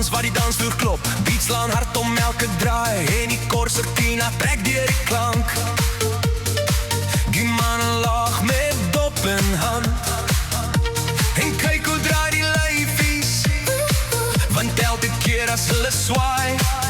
mans wat die dansvloer klop. Beats slaan hard om elke draai en die Corsicatina trek deur die klank. Die mannen laag met dop in hand en kyk hoe draai die lyfies, want elke keer as hulle swaai